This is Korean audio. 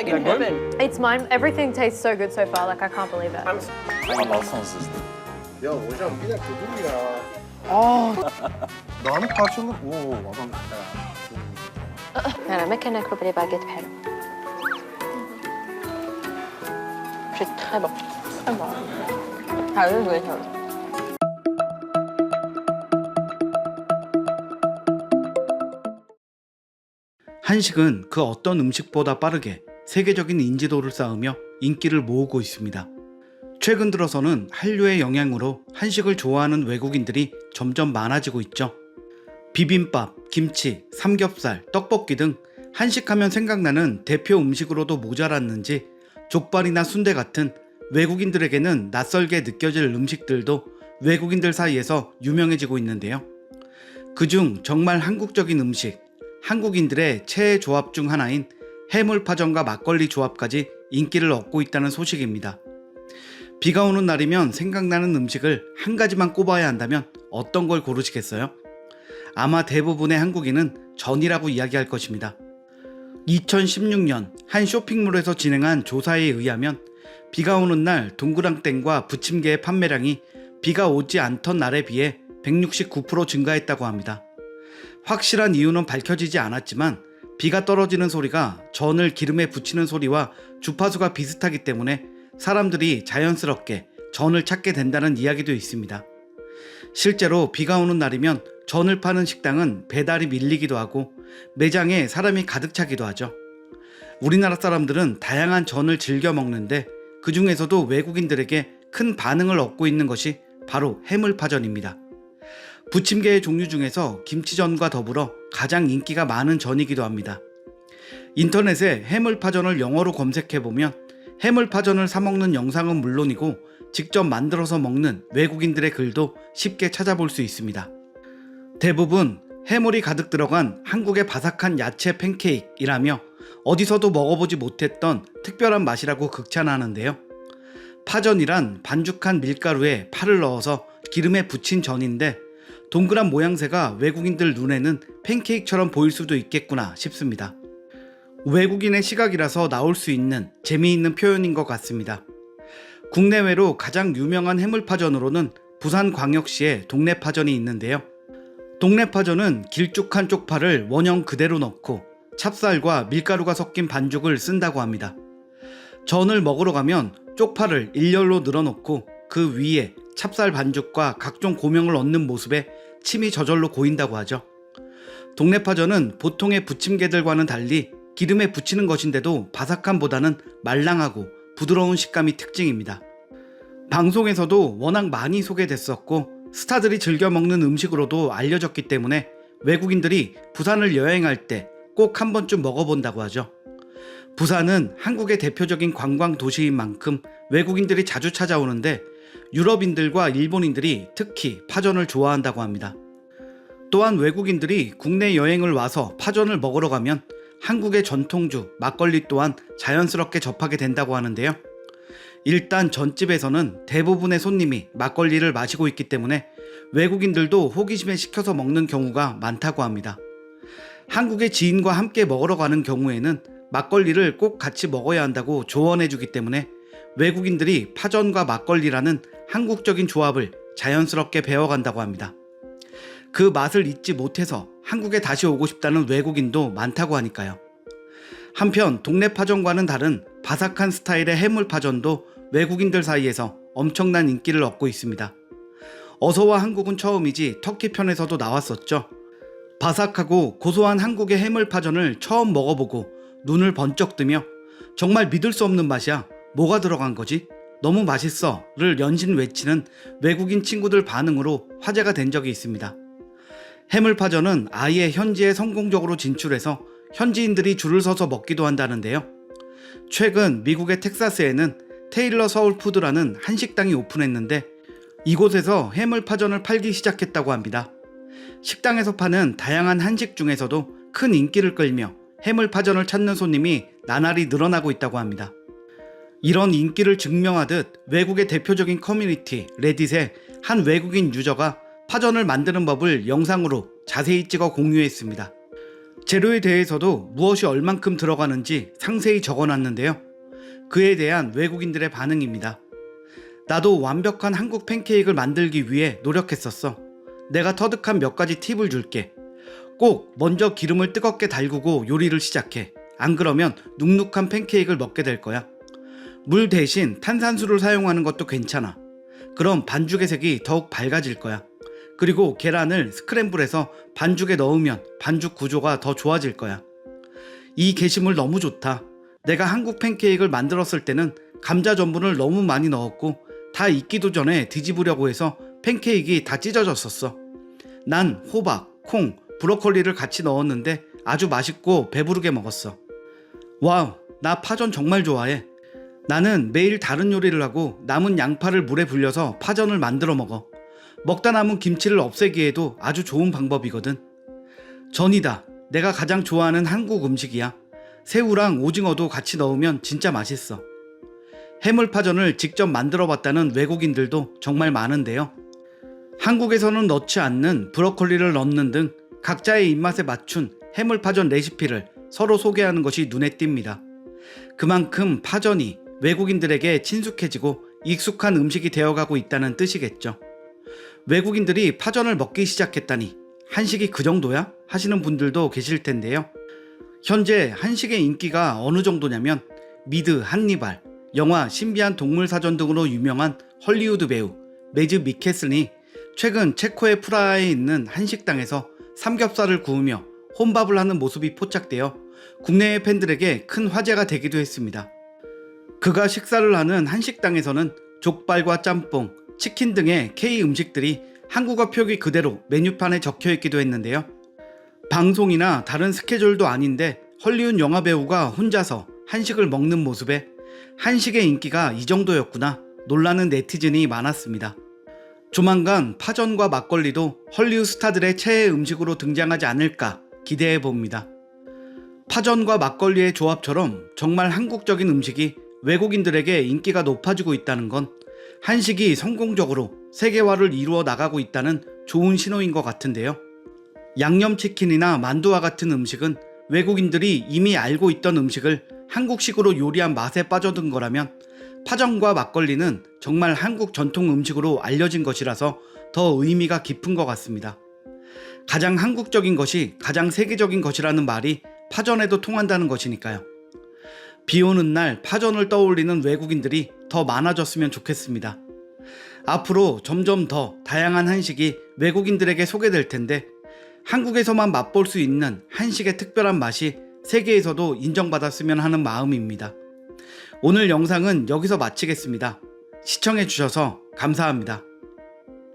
like in heaven. It's mine. Everything tastes so good so far. Like I can't believe it. I'm Anlatsanız. Ya hocam bir dakika dur ya. Dağınık parçalı. Oo adam. Alors, mec, un acro les baguettes pelles. C'est très bon. Très bon. Ah oui, oui, oui. 한식은 그 어떤 음식보다 빠르게 세계적인 인지도를 쌓으며 인기를 모으고 있습니다. 최근 들어서는 한류의 영향으로 한식을 좋아하는 외국인들이 점점 많아지고 있죠. 비빔밥, 김치, 삼겹살, 떡볶이 등 한식하면 생각나는 대표 음식으로도 모자랐는지 족발이나 순대 같은 외국인들에게는 낯설게 느껴질 음식들도 외국인들 사이에서 유명해지고 있는데요. 그중 정말 한국적인 음식, 한국인들의 최애 조합 중 하나인 해물파전과 막걸리 조합까지 인기를 얻고 있다는 소식입니다. 비가 오는 날이면 생각나는 음식을 한 가지만 꼽아야 한다면 어떤 걸 고르시겠어요? 아마 대부분의 한국인은 전이라고 이야기할 것입니다. 2016년 한 쇼핑몰에서 진행한 조사에 의하면 비가 오는 날 동그랑땡과 부침개의 판매량이 비가 오지 않던 날에 비해 169% 증가했다고 합니다. 확실한 이유는 밝혀지지 않았지만 비가 떨어지는 소리가 전을 기름에 부치는 소리와 주파수가 비슷하기 때문에 사람들이 자연스럽게 전을 찾게 된다는 이야기도 있습니다. 실제로 비가 오는 날이면 전을 파는 식당은 배달이 밀리기도 하고 매장에 사람이 가득 차기도 하죠. 우리나라 사람들은 다양한 전을 즐겨 먹는데 그 중에서도 외국인들에게 큰 반응을 얻고 있는 것이 바로 해물파전입니다. 부침개의 종류 중에서 김치전과 더불어 가장 인기가 많은 전이기도 합니다. 인터넷에 해물파전을 영어로 검색해보면 해물파전을 사먹는 영상은 물론이고 직접 만들어서 먹는 외국인들의 글도 쉽게 찾아볼 수 있습니다. 대부분 해물이 가득 들어간 한국의 바삭한 야채 팬케이크이라며 어디서도 먹어보지 못했던 특별한 맛이라고 극찬하는데요. 파전이란 반죽한 밀가루에 파를 넣어서 기름에 부친 전인데 동그란 모양새가 외국인들 눈에는 팬케이크처럼 보일 수도 있겠구나 싶습니다. 외국인의 시각이라서 나올 수 있는 재미있는 표현인 것 같습니다. 국내외로 가장 유명한 해물파전으로는 부산광역시에 동네파전이 있는데요. 동네파전은 길쭉한 쪽파를 원형 그대로 넣고 찹쌀과 밀가루가 섞인 반죽을 쓴다고 합니다. 전을 먹으러 가면 쪽파를 일렬로 늘어놓고 그 위에 찹쌀 반죽과 각종 고명을 얹는 모습에 침이 저절로 고인다고 하죠. 동네파전은 보통의 부침개들과는 달리 기름에 부치는 것인데도 바삭함보다는 말랑하고 부드러운 식감이 특징입니다. 방송에서도 워낙 많이 소개됐었고 스타들이 즐겨 먹는 음식으로도 알려졌기 때문에 외국인들이 부산을 여행할 때 꼭 한 번쯤 먹어본다고 하죠. 부산은 한국의 대표적인 관광 도시인 만큼 외국인들이 자주 찾아오는데 유럽인들과 일본인들이 특히 파전을 좋아한다고 합니다. 또한 외국인들이 국내 여행을 와서 파전을 먹으러 가면 한국의 전통주 막걸리 또한 자연스럽게 접하게 된다고 하는데요. 일단 전집에서는 대부분의 손님이 막걸리를 마시고 있기 때문에 외국인들도 호기심에 시켜서 먹는 경우가 많다고 합니다. 한국의 지인과 함께 먹으러 가는 경우에는 막걸리를 꼭 같이 먹어야 한다고 조언해주기 때문에 외국인들이 파전과 막걸리라는 한국적인 조합을 자연스럽게 배워간다고 합니다. 그 맛을 잊지 못해서 한국에 다시 오고 싶다는 외국인도 많다고 하니까요. 한편 동네파전과는 다른 바삭한 스타일의 해물파전도 외국인들 사이에서 엄청난 인기를 얻고 있습니다. 어서와 한국은 처음이지 터키 편에서도 나왔었죠. 바삭하고 고소한 한국의 해물파전을 처음 먹어보고 눈을 번쩍 뜨며 정말 믿을 수 없는 맛이야. 뭐가 들어간 거지? 너무 맛있어 를 연신 외치는 외국인 친구들 반응으로 화제가 된 적이 있습니다. 해물파전은 아예 현지에 성공적으로 진출해서 현지인들이 줄을 서서 먹기도 한다는데요. 최근 미국의 텍사스에는 테일러 서울푸드라는 한식당이 오픈했는데 이곳에서 해물파전을 팔기 시작했다고 합니다. 식당에서 파는 다양한 한식 중에서도 큰 인기를 끌며 해물파전을 찾는 손님이 나날이 늘어나고 있다고 합니다. 이런 인기를 증명하듯 외국의 대표적인 커뮤니티 레딧에 한 외국인 유저가 파전을 만드는 법을 영상으로 자세히 찍어 공유했습니다. 재료에 대해서도 무엇이 얼만큼 들어가는지 상세히 적어놨는데요. 그에 대한 외국인들의 반응입니다. 나도 완벽한 한국 팬케이크를 만들기 위해 노력했었어. 내가 터득한 몇 가지 팁을 줄게. 꼭 먼저 기름을 뜨겁게 달구고 요리를 시작해. 안 그러면 눅눅한 팬케이크를 먹게 될 거야. 물 대신 탄산수를 사용하는 것도 괜찮아. 그럼 반죽의 색이 더욱 밝아질 거야. 그리고 계란을 스크램블해서 반죽에 넣으면 반죽 구조가 더 좋아질 거야. 이 게시물 너무 좋다. 내가 한국 팬케이크를 만들었을 때는 감자 전분을 너무 많이 넣었고 다 익기도 전에 뒤집으려고 해서 팬케이크가 다 찢어졌었어. 난 호박, 콩, 브로콜리를 같이 넣었는데 아주 맛있고 배부르게 먹었어. 와우, 나 파전 정말 좋아해. 나는 매일 다른 요리를 하고 남은 양파를 물에 불려서 파전을 만들어 먹어. 먹다 남은 김치를 없애기에도 아주 좋은 방법이거든. 전이다. 내가 가장 좋아하는 한국 음식이야. 새우랑 오징어도 같이 넣으면 진짜 맛있어. 해물파전을 직접 만들어 봤다는 외국인들도 정말 많은데요. 한국에서는 넣지 않는 브로콜리를 넣는 등 각자의 입맛에 맞춘 해물파전 레시피를 서로 소개하는 것이 눈에 띕니다. 그만큼 파전이 외국인들에게 친숙해지고 익숙한 음식이 되어가고 있다는 뜻이겠죠. 외국인들이 파전을 먹기 시작했다니 한식이 그 정도야? 하시는 분들도 계실 텐데요. 현재 한식의 인기가 어느 정도냐면 미드 한니발, 영화 신비한 동물사전 등으로 유명한 헐리우드 배우 매즈 미켈슨이 최근 체코의 프라하에 있는 한식당에서 삼겹살을 구우며 혼밥을 하는 모습이 포착되어 국내의 팬들에게 큰 화제가 되기도 했습니다. 그가 식사를 하는 한식당에서는 족발과 짬뽕, 치킨 등의 K 음식들이 한국어 표기 그대로 메뉴판에 적혀 있기도 했는데요. 방송이나 다른 스케줄도 아닌데 헐리우드 영화 배우가 혼자서 한식을 먹는 모습에 한식의 인기가 이 정도였구나 놀라는 네티즌이 많았습니다. 조만간 파전과 막걸리도 헐리우드 스타들의 최애 음식으로 등장하지 않을까 기대해 봅니다. 파전과 막걸리의 조합처럼 정말 한국적인 음식이 외국인들에게 인기가 높아지고 있다는 건 한식이 성공적으로 세계화를 이루어 나가고 있다는 좋은 신호인 것 같은데요. 양념치킨이나 만두와 같은 음식은 외국인들이 이미 알고 있던 음식을 한국식으로 요리한 맛에 빠져든 거라면 파전과 막걸리는 정말 한국 전통 음식으로 알려진 것이라서 더 의미가 깊은 것 같습니다. 가장 한국적인 것이 가장 세계적인 것이라는 말이 파전에도 통한다는 것이니까요. 비 오는 날 파전을 떠올리는 외국인들이 더 많아졌으면 좋겠습니다. 앞으로 점점 더 다양한 한식이 외국인들에게 소개될 텐데 한국에서만 맛볼 수 있는 한식의 특별한 맛이 세계에서도 인정받았으면 하는 마음입니다. 오늘 영상은 여기서 마치겠습니다. 시청해주셔서 감사합니다.